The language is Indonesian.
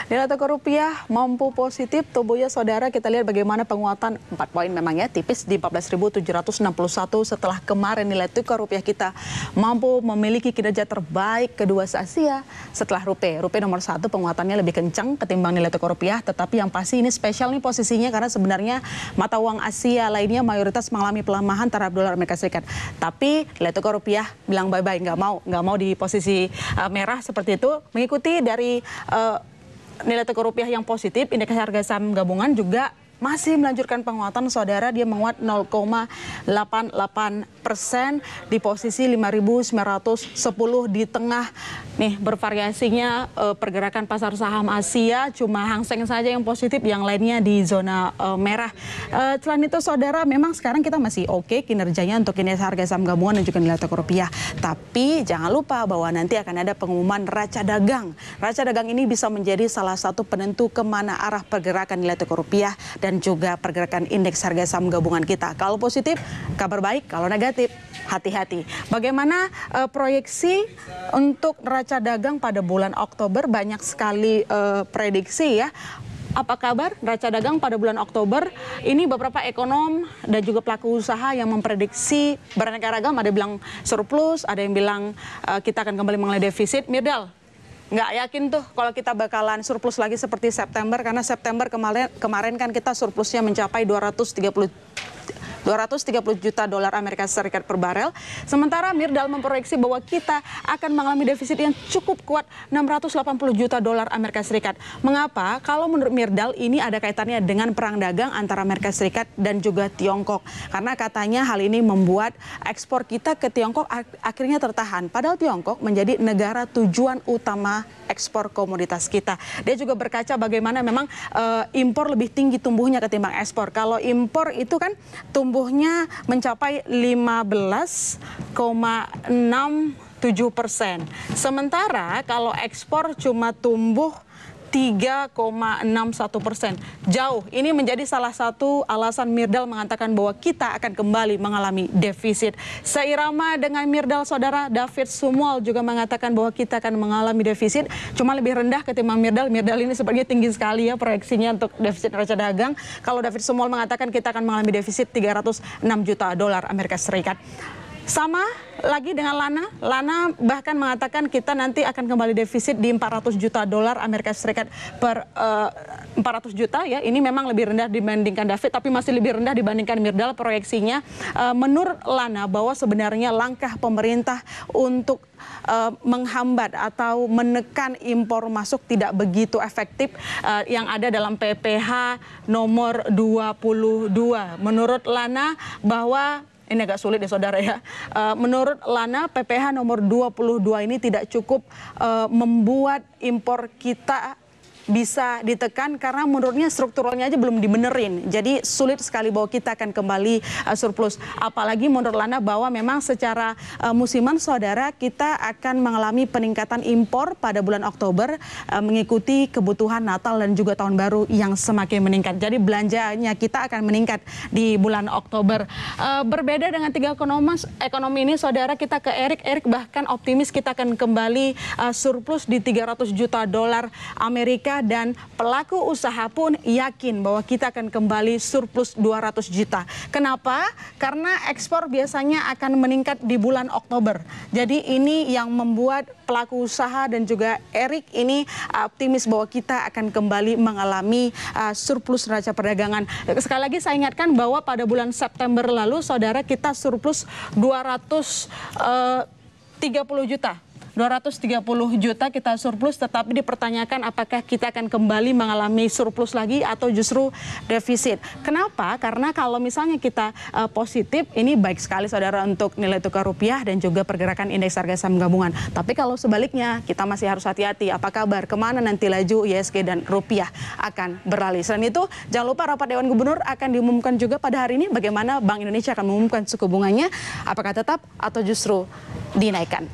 Nilai tukar rupiah mampu positif, tubuhnya saudara. Kita lihat bagaimana penguatan 4 poin memang ya, tipis di 14.761 setelah kemarin nilai tukar rupiah kita mampu memiliki kinerja terbaik kedua se-Asia setelah rupiah. Rupiah nomor 1 penguatannya lebih kencang ketimbang nilai tukar rupiah, tetapi yang pasti ini spesial nih posisinya karena sebenarnya mata uang Asia lainnya mayoritas mengalami pelemahan terhadap dolar Amerika Serikat. Tapi nilai tukar rupiah bilang bye-bye, nggak mau di posisi merah seperti itu, mengikuti dari nilai tukar rupiah yang positif. Indeks harga saham gabungan juga masih melanjutkan penguatan saudara, dia menguat 0,88% di posisi 5.910 di tengah nih bervariasinya pergerakan pasar saham Asia. Cuma Hang Seng saja yang positif, yang lainnya di zona merah. Selain itu saudara, memang sekarang kita masih oke kinerjanya untuk indeks harga saham gabungan dan juga nilai tukar rupiah. Tapi jangan lupa bahwa nanti akan ada pengumuman raca dagang. Raca dagang ini bisa menjadi salah satu penentu kemana arah pergerakan nilai tukar rupiah dan juga pergerakan indeks harga saham gabungan kita. Kalau positif, kabar baik. Kalau negatif, hati-hati. Bagaimana proyeksi untuk neraca dagang pada bulan Oktober? Banyak sekali prediksi ya. Apa kabar neraca dagang pada bulan Oktober? Ini beberapa ekonom dan juga pelaku usaha yang memprediksi beraneka ragam. Ada yang bilang surplus, ada yang bilang kita akan kembali mengalami defisit. Mirdal, nggak yakin tuh kalau kita bakalan surplus lagi seperti September, karena September kemarin kan kita surplusnya mencapai 230 juta dolar Amerika Serikat per barel. Sementara Mirdal memproyeksi bahwa kita akan mengalami defisit yang cukup kuat 680 juta dolar Amerika Serikat. Mengapa? Kalau menurut Mirdal ini ada kaitannya dengan perang dagang antara Amerika Serikat dan juga Tiongkok. Karena katanya hal ini membuat ekspor kita ke Tiongkok akhirnya tertahan. Padahal Tiongkok menjadi negara tujuan utama ekspor komoditas kita. Dia juga berkaca bagaimana memang impor lebih tinggi tumbuhnya ketimbang ekspor. Kalau impor itu kan tumbuhnya mencapai 15,67%. Sementara kalau ekspor cuma tumbuh 3,61%. Jauh. Ini menjadi salah satu alasan Mirdal mengatakan bahwa kita akan kembali mengalami defisit. Seirama dengan Mirdal, saudara, David Sumual juga mengatakan bahwa kita akan mengalami defisit, cuma lebih rendah ketimbang Mirdal. Mirdal ini sebenarnya tinggi sekali ya proyeksinya untuk defisit neraca dagang. Kalau David Sumual mengatakan kita akan mengalami defisit 306 juta dolar Amerika Serikat. Sama lagi dengan Lana. Lana bahkan mengatakan kita nanti akan kembali defisit di 400 juta dolar Amerika Serikat per 400 juta ya. Ini memang lebih rendah dibandingkan David, tapi masih lebih rendah dibandingkan Mirdal proyeksinya. Menurut Lana bahwa sebenarnya langkah pemerintah untuk menghambat atau menekan impor masuk tidak begitu efektif yang ada dalam PPH nomor 22. Menurut Lana bahwa ini agak sulit ya saudara ya. Menurut Lana, PPH nomor 22 ini tidak cukup membuat impor kita bisa ditekan karena menurutnya strukturalnya aja belum dibenerin. Jadi sulit sekali bahwa kita akan kembali surplus. Apalagi menurut Lana bahwa memang secara musiman saudara kita akan mengalami peningkatan impor pada bulan Oktober mengikuti kebutuhan Natal dan juga Tahun Baru yang semakin meningkat. Jadi belanjanya kita akan meningkat di bulan Oktober. Berbeda dengan tiga ekonomi ini saudara, kita ke Erik bahkan optimis kita akan kembali surplus di 300 juta dolar Amerika. Dan pelaku usaha pun yakin bahwa kita akan kembali surplus 200 juta. Kenapa? Karena ekspor biasanya akan meningkat di bulan Oktober. Jadi ini yang membuat pelaku usaha dan juga Erik ini optimis bahwa kita akan kembali mengalami surplus neraca perdagangan. Sekali lagi saya ingatkan bahwa pada bulan September lalu saudara kita surplus 230 juta. 230 juta kita surplus, tetapi dipertanyakan apakah kita akan kembali mengalami surplus lagi atau justru defisit. Kenapa? Karena kalau misalnya kita positif, ini baik sekali saudara untuk nilai tukar rupiah dan juga pergerakan indeks harga saham gabungan. Tapi kalau sebaliknya, kita masih harus hati-hati. Apa kabar? Kemana nanti laju ISG dan rupiah akan beralih? Selain itu, jangan lupa rapat Dewan Gubernur akan diumumkan juga pada hari ini bagaimana Bank Indonesia akan mengumumkan suku bunganya, apakah tetap atau justru dinaikkan.